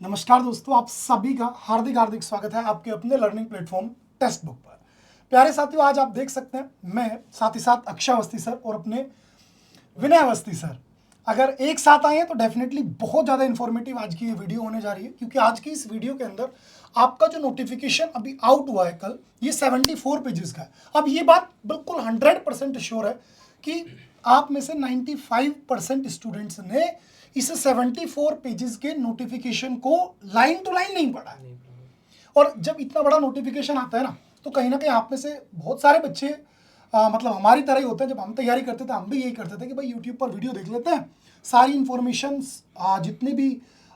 नमस्कार दोस्तों, आप सभी का हार्दिक हार्दिक स्वागत है आपके अपने लर्निंग प्लेटफॉर्म टेक्स्ट बुक पर। प्यारे साथियों, आज आप देख सकते हैं मैं साथ ही साथ अक्षय अवस्थी सर और अपने विनय अवस्थी सर अगर एक साथ आए हैं तो डेफिनेटली बहुत ज़्यादा इन्फॉर्मेटिव आज की ये वीडियो होने जा रही है, क्योंकि आज की इस वीडियो के अंदर आपका जो नोटिफिकेशन अभी आउट हुआ है कल, ये 74 पेजेस का है। अब ये बात बिल्कुल 100% श्योर है कि आप में से 95% स्टूडेंट्स ने इस 74 पेजेस के नोटिफिकेशन को लाइन टू लाइन नहीं पढ़ा है। और जब इतना बड़ा नोटिफिकेशन आता है ना, तो कहीं ना कहीं आप में से बहुत सारे बच्चे मतलब हमारी तरह ही होते हैं। जब हम तैयारी करते थे हम भी यही करते थे कि भाई यूट्यूब पर वीडियो देख लेते हैं, सारी इन्फॉर्मेशन जितनी भी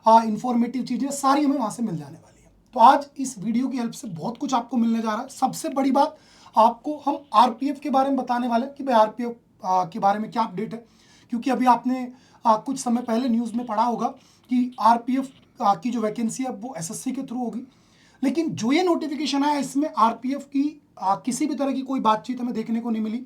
इंफॉर्मेटिव चीज़ें सारी हमें वहाँ से मिल जाने वाली है। तो आज इस वीडियो की हेल्प से बहुत कुछ आपको मिलने जा रहा है। सबसे बड़ी बात, आपको हम आरपीएफ के बारे में बताने वाले हैं कि भाई आरपीएफ के बारे में क्या अपडेट है, क्योंकि अभी आपने कुछ समय पहले न्यूज़ में पढ़ा होगा कि आरपीएफ की जो वैकेंसी है वो एसएससी के थ्रू होगी। लेकिन जो ये नोटिफिकेशन आया इसमें आरपीएफ की किसी भी तरह की कोई बातचीत हमें देखने को नहीं मिली।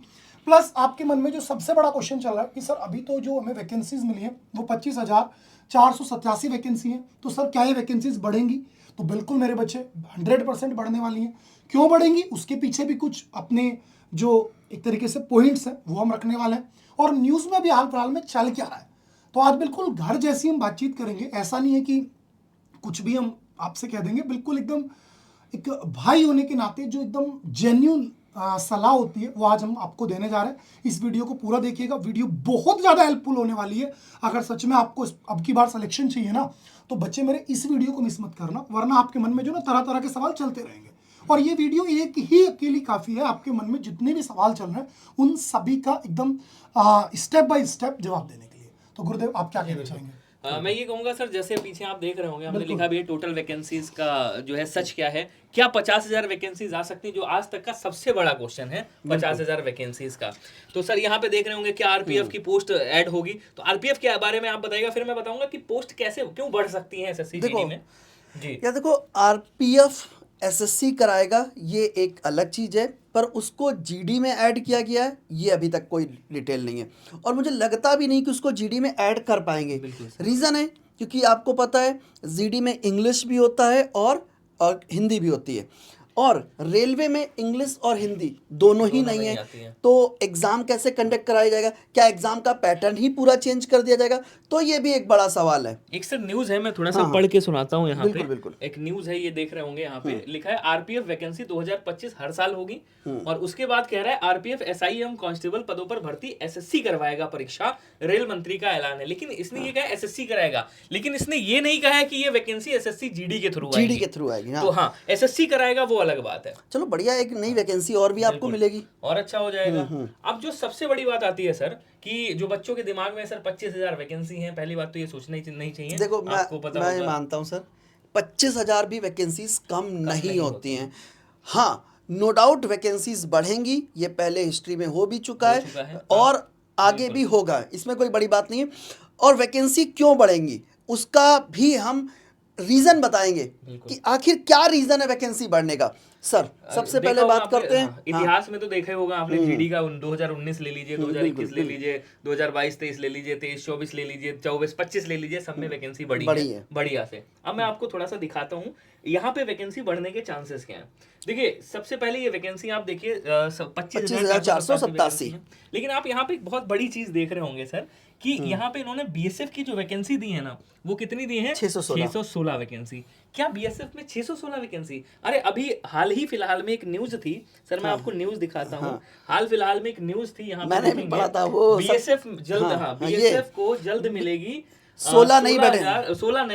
प्लस आपके मन में जो सबसे बड़ा क्वेश्चन चल रहा है कि सर अभी तो जो हमें वैकेंसीज मिली हैं वो 25,487 वैकेंसी हैं, तो सर क्या ये वैकेंसीज बढ़ेंगी? तो बिल्कुल मेरे बच्चे 100% बढ़ने वाली हैं। क्यों बढ़ेंगी उसके पीछे भी कुछ अपने जो एक तरीके से पॉइंट्स हैं वो हम रखने वाले हैं, और न्यूज़ में भी हाल फिलहाल में चल क्या रहा है। तो आज बिल्कुल घर जैसी हम बातचीत करेंगे। ऐसा नहीं है कि कुछ भी हम आपसे कह देंगे, बिल्कुल एकदम एक भाई होने के नाते जो एकदम जेन्यून सलाह होती है वो आज हम आपको देने जा रहे हैं। इस वीडियो को पूरा देखिएगा, वीडियो बहुत ज़्यादा हेल्पफुल होने वाली है। अगर सच में आपको अब की बार सिलेक्शन चाहिए ना, तो बच्चे मेरे इस वीडियो को मिस मत करना, वरना आपके मन में जो ना तरह तरह के सवाल चलते रहेंगे। और ये वीडियो एक ही अकेली काफ़ी है आपके मन में जितने भी सवाल चल रहे हैं उन सभी का एकदम स्टेप बाय स्टेप जवाब देने के लिए। तो गुरुदेव, आप क्या कहना चाहेंगे? मैं ये कहूंगा सर, जैसे पीछे आप देख रहे होंगे हमने लिखा भी है टोटल वैकेंसीज का जो है सच क्या है। क्या 50,000 वैकेंसीज आ सकती है, जो आज तक का सबसे बड़ा क्वेश्चन है 50,000 वैकेंसीज का। तो सर यहाँ पे देख रहे होंगे क्या आरपीएफ की पोस्ट ऐड होगी, तो आरपीएफ के बारे में आप बताइएगा, फिर मैं बताऊंगा कि पोस्ट कैसे क्यों बढ़ सकती है एसएससी जीडी में। जी या देखो, आरपीएफ एसएससी कराएगा ये एक अलग चीज़ है, पर उसको जीडी में ऐड किया गया है ये अभी तक कोई डिटेल नहीं है, और मुझे लगता भी नहीं कि उसको जीडी में ऐड कर पाएंगे। रीज़न है क्योंकि आपको पता है जीडी में इंग्लिश भी होता है और हिंदी भी होती है, और रेलवे में इंग्लिश और हिंदी दोनों ही नहीं है। तो एग्ज़ाम कैसे कंडक्ट कराया जाएगा? क्या एग्ज़ाम का पैटर्न ही पूरा चेंज कर दिया जाएगा? तो ये भी एक बड़ा सवाल है। एक सर न्यूज़ है, मैं थोड़ा सा पढ़ के सुनाता हूँ यहाँ पे। बिल्कुल। एक न्यूज़ है, ये देख रहे होंगे यहाँ पे लिखा है आरपीएफ वैकेंसी 2025 हर साल होगी, और उसके बाद कह रहा है आरपीएफ एसआईएम कांस्टेबल पदों पर भर्ती एसएससी करवाएगा परीक्षा, रेल मंत्री का ऐलान है। लेकिन इसने ये कहा एसएससी कराएगा, लेकिन इसने ये नहीं कहा है कि ये वैकेंसी एसएससी जीडी के थ्रू आएगी। तो हाँ, एसएससी कराएगा वो अलग बात है। चलो बढ़िया, एक नई वैकेंसी और भी आपको मिलेगी और अच्छा हो जाएगा। अब जो सबसे बड़ी बात आती है सर कि जो बच्चों के दिमाग में सर 25,000 वैकेंसी हैं, पहली बात तो ये सोचना ही नहीं चाहिए। देखो, आपको पता मैं मानता हूँ सर 25,000 भी वैकेंसीज कम नहीं होती हैं। हाँ, नो डाउट वैकेंसीज बढ़ेंगी, ये पहले हिस्ट्री में हो भी चुका है और आगे भी होगा, इसमें कोई बड़ी बात नहीं है। और वैकेंसी क्यों बढ़ेंगी उसका भी हम रीज़न बताएंगे कि आखिर क्या रीज़न है वैकेंसी बढ़ने का। सर सबसे पहले बात करते हैं, इतिहास में तो देखा होगा आपने जीडी का 2019 ले लीजिए, 2021 ले लीजिए, 2022-23 ले लीजिए, 23-24 ले लीजिए, 24-25 ले लीजिए, सब में वैकेंसी बढ़ी है बढ़िया से। अब मैं आपको थोड़ा सा दिखाता हूँ यहाँ पे वैकेंसी बढ़ने के चांसेस क्या हैं। देखिए, सबसे पहले ये वैकेंसी आप देखिए 25,487। लेकिन आप यहाँ पे एक बहुत बड़ी चीज देख रहे होंगे सर कि यहाँ पे इन्होंने बीएसएफ की जो वैकेंसी दी है ना, वो कितनी दी है? 616 वैकेंसी। क्या बीएसएफ में 616 वैकेंसी? अरे अभी हाल ही फिलहाल में एक न्यूज थी सर, मैं आपको न्यूज दिखाता हूँ। हाल फिलहाल में एक न्यूज थी, यहाँ मैंने भी पढ़ा था वो। बीएसएफ जल्द, बीएसएफ को जल्द मिलेगी 16 नए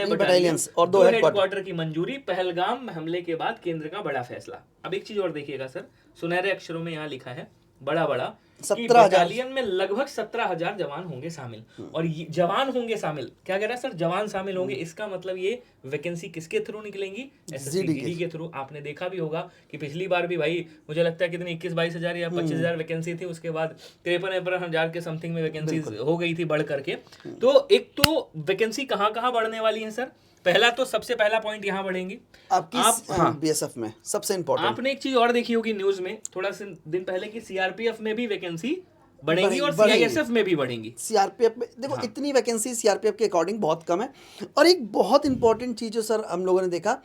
बटालियंस और 2 हेडक्वार्टर की मंजूरी, पहलगाम हमले के बाद केंद्र का बड़ा फैसला। अब एक चीज और देखिएगा सर, सुनहरे अक्षरों में यहाँ लिखा है बड़ा 17,000 बटालियन में लगभग 17,000 जवान होंगे शामिल। और जवान होंगे शामिल, क्या कह रहा है सर? जवान शामिल होंगे। इसका मतलब ये वैकेंसी किसके थ्रू निकलेंगी? एसएससी के थ्रू। आपने देखा भी होगा कि पिछली बार भी भाई मुझे लगता है कितनी 21-22 हजार या 25,000 वैकेंसी थी, उसके बाद 53-53 हजार के समथिंग में वैकेंसी हो गई थी बढ़ करके। तो एक तो वैकेंसी कहाँ वाली है सर? पहला तो सबसे पहला पॉइंट यहाँ बढ़ेंगी बीएसएफ में, सबसे इंपॉर्टेंट। आपने एक चीज और देखी होगी न्यूज में थोड़ा से दिन पहले की सीआरपीएफ में भी वैकेंसी बढ़ेंगी और बढ़ेंगी। सीआईएसएफ में भी बढ़ेंगी। सीआरपीएफ में देखो इतनी वैकेंसी सीआरपीएफ के अकॉर्डिंग बहुत कम है। और एक बहुत इंपॉर्टेंट चीज़ जो सर हम लोगों ने देखा,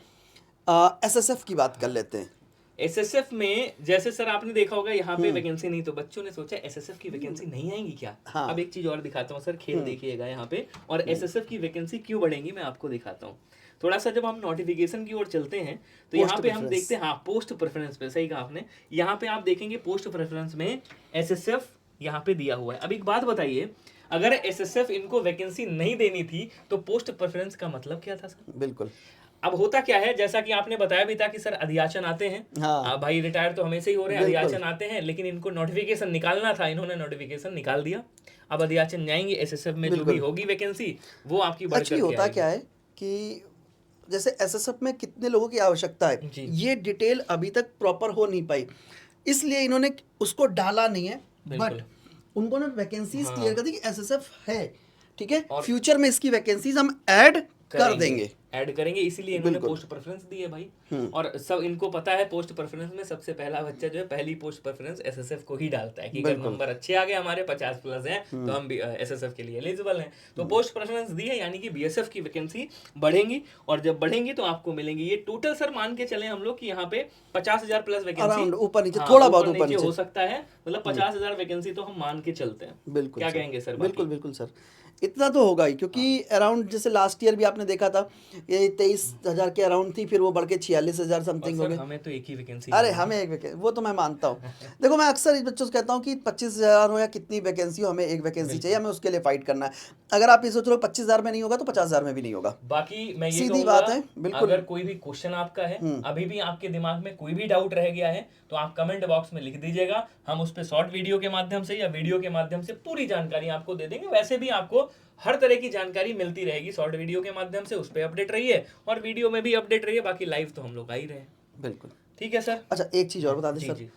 एसएसएफ की बात कर लेते हैं। एसएसएफ में जैसे सर आपने देखा होगा यहाँ पे वैकेंसी नहीं, तो बच्चों ने सोचा एसएसएफ की वैकेंसी नहीं आएंगी क्या। हाँ। अब एक चीज और दिखाता हूँ सर, खेल देखिएगा यहाँ पे, और एसएसएफ की वैकेंसी क्यों बढ़ेंगी मैं आपको दिखाता हूँ। थोड़ा सा जब हम नोटिफिकेशन की ओर चलते हैं तो यहाँ पे हम देखते हैं, हाँ पोस्ट प्रेफरेंस पे, सही कहा आपने, यहाँ पे आप देखेंगे पोस्ट प्रेफरेंस में एसएसएफ यहाँ पे दिया हुआ है। अब एक बात बताइए, अगर एसएसएफ इनको वैकेंसी नहीं देनी थी तो पोस्ट प्रेफरेंस का मतलब क्या था सर। बिल्कुल। अब होता क्या है, जैसा कि आपने बताया भी था कि सर अधियाचन आते हैं, हाँ। भाई रिटायर तो हमेशा ही हो रहे हैं, बिल्कुल। अधियाचन आते हैं, लेकिन इनको नोटिफिकेशन निकालना था, इन्होंने नोटिफिकेशन निकाल दिया। अब अधियाचन जाएंगे, एसएसएफ में जो भी होगी वैकेंसी वो आपकी बढ़कर एक्चुअली होता क्या है कि जैसे एसएसएफ में कितने लोगों की आवश्यकता है, ये डिटेल अभी तक प्रॉपर हो नहीं पाई, इसलिए इन्होंने उसको डाला नहीं है। बट उनको ना वैकेंसीज क्लियर कर दी कि एसएसएफ है, ठीक है, फ्यूचर में इसकी वैकेंसीज हम ऐड कर देंगे, ऐड करेंगे, इसीलिए इन्होंने पोस्ट प्रेफरेंस दी है भाई। और सब इनको पता है पोस्ट प्रेफरेंस में सबसे पहला बच्चा जो है पहली पोस्ट प्रेफरेंस एसएसएफ को ही डालता है कि अगर नंबर अच्छे आ गए हमारे 50+ हैं तो हम एसएसएफ के लिए एलिजिबल हैं। तो पोस्ट प्रेफरेंस दी है, यानी कि बीएसएफ की वैकेंसी बढ़ेंगी, और जब बढ़ेंगी तो आपको मिलेंगी। ये टोटल सर मान के चले हम लोग कि यहाँ पे 50,000+ वैकेंसी, ऊपर नीचे थोड़ा बहुत ऊपर नीचे हो सकता है, मतलब 50,000 वैकेंसी तो हम मान के चलते हैं। बिल्कुल। क्या कहेंगे सर। बिल्कुल बिल्कुल सर, इतना तो होगा ही, क्योंकि अराउंड जैसे लास्ट ईयर भी आपने देखा था ये 23,000 के अराउंड थी, फिर वो बढ़ के 46,000 समथिंग हो गई। हमें तो एक ही वैकेंसी, अरे हमें एक वैकेंसी, वो तो मैं मानता हूँ। देखो मैं अक्सर इस बच्चों से कहता हूँ कि 25,000 हो या कितनी वैकेंसी हो, हमें एक वैकेंसी चाहिए, हमें उसके लिए फाइट करना है। अगर आप ये सोच रहे हो 25,000 में नहीं होगा तो 50,000 में भी नहीं होगा। बाकी मैं ये सीधी बात है। बिल्कुल। अगर कोई भी क्वेश्चन आपका है, अभी भी आपके दिमाग में कोई भी डाउट रह गया है, तो आप कमेंट बॉक्स में लिख दीजिएगा, हम उस पे शॉर्ट वीडियो के माध्यम से या वीडियो के माध्यम से पूरी जानकारी आपको दे देंगे। वैसे भी आपको हर तरह की जानकारी मिलती रहेगी शॉर्ट वीडियो के माध्यम से, उस पे अपडेट रहिए और वीडियो में भी अपडेट रहिए। बाकी लाइव तो हम लोग आ ही रहे हैं। बिल्कुल ठीक है सर। अच्छा एक चीज और बता दें सर, जी।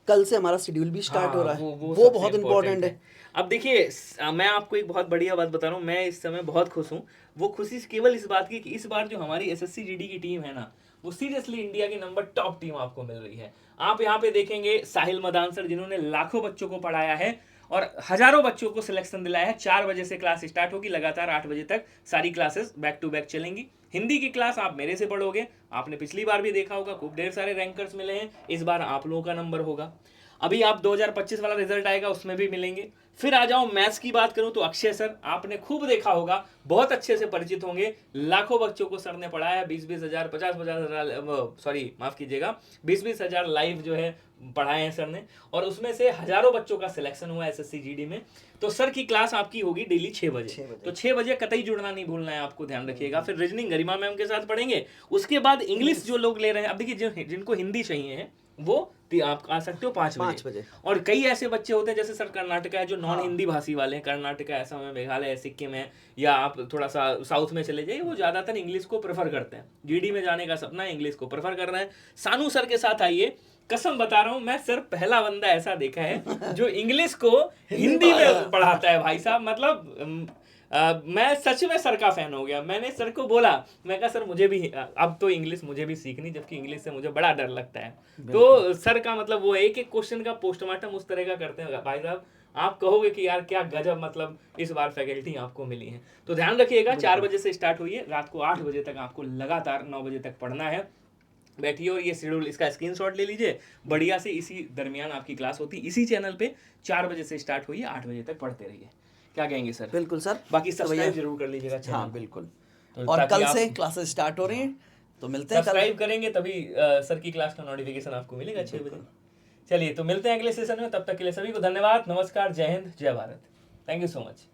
कल से हमारा शेड्यूल भी स्टार्ट हो रहा है, वो सबसे बहुत इंपॉर्टेंट है। अब देखिए मैं आपको एक बहुत बढ़िया बात बता रहा हूँ, मैं इस समय बहुत खुश हूँ। वो खुशी केवल इस बात की कि इस बार जो हमारी एसएससी जीडी की टीम है ना, वो सीरियसली इंडिया की नंबर टॉप टीम आपको मिल रही है। आप यहाँ पे देखेंगे साहिल मदान सर, जिन्होंने लाखों बच्चों को पढ़ाया है और हजारों बच्चों को सिलेक्शन दिलाया है। 4 बजे से क्लास स्टार्ट होगी, लगातार 8 बजे तक सारी क्लासेस बैक टू बैक चलेंगी। हिंदी की क्लास आप मेरे से पढ़ोगे, आपने पिछली बार भी देखा होगा, खूब ढेर सारे रैंकर्स मिले हैं, इस बार आप लोगों का नंबर होगा। अभी आप 2025 वाला रिजल्ट आएगा, उसमें भी मिलेंगे। फिर आ जाओ मैथ्स की बात करूं तो अक्षय सर आपने खूब देखा होगा, बहुत अच्छे से परिचित होंगे। लाखों बच्चों को सर ने पढ़ाया, 20-20 हजार 50-50 हजार, सॉरी माफ कीजिएगा, 20-20 हजार लाइव जो है पढ़ाए हैं सर ने, और उसमें से हजारों बच्चों का सिलेक्शन हुआ एसएससी जीडी में। तो सर की क्लास आपकी होगी डेली 6 बजे। तो 6 बजे कतई जुड़ना नहीं भूलना है, आपको ध्यान रखिएगा। फिर रीजनिंग गरिमा मैम के साथ पढ़ेंगे, उसके बाद इंग्लिश जो लोग ले रहे हैं, अब देखिए जिनको हिंदी चाहिए है वो आप आ सकते हो 5 बजे। और कई ऐसे बच्चे होते हैं जैसे सर कर्नाटका है, जो नॉन हिंदी भाषी वाले हैं, कर्नाटका, असम है, मेघालय है, सिक्किम है, या आप थोड़ा सा साउथ में चले जाइए, वो ज्यादातर इंग्लिश को प्रेफर करते हैं। जीडी में जाने का सपना है, इंग्लिश को प्रेफर कर रहे हैं। सानू सर के साथ आइए, कसम बता रहा हूं मैं, सर पहला बंदा ऐसा देखा है जो इंग्लिश को हिंदी में पढ़ाता है भाई साहब। मतलब मैं सच में सर का फैन हो गया। मैंने सर को बोला, मैं कहा सर मुझे भी अब तो इंग्लिश मुझे भी सीखनी, जबकि इंग्लिश से मुझे बड़ा डर लगता है। तो सर का मतलब वो एक एक क्वेश्चन का पोस्टमार्टम उस तरह का करते हैं भाई साहब, आप कहोगे कि यार क्या गजब, मतलब इस बार फैकल्टी आपको मिली है। तो ध्यान रखिएगा, 4 बजे से स्टार्ट हुई है, रात को 8 बजे तक आपको लगातार 9 बजे तक पढ़ना है। बैठिए और ये शेड्यूल, इसका स्क्रीनशॉट ले लीजिए बढ़िया से। इसी दरमियान आपकी क्लास होती, इसी चैनल पे 4 बजे से स्टार्ट हुई है, 8 बजे तक पढ़ते रहिए। क्या कहेंगे सर? बिल्कुल सर, बाकी सब्सक्राइब जरूर कर लीजिएगा चैनल। हाँ बिल्कुल। तो और कल से क्लासेस स्टार्ट हो रही हैं, तो मिलते हैं। सब्सक्राइब करेंगे तभी सर की क्लास का नोटिफिकेशन आपको मिलेगा 6 बजे। चलिए तो मिलते हैं अगले सेशन में, तब तक के लिए सभी को धन्यवाद, नमस्कार, जय हिंद, जय Bharat. Thank you so much.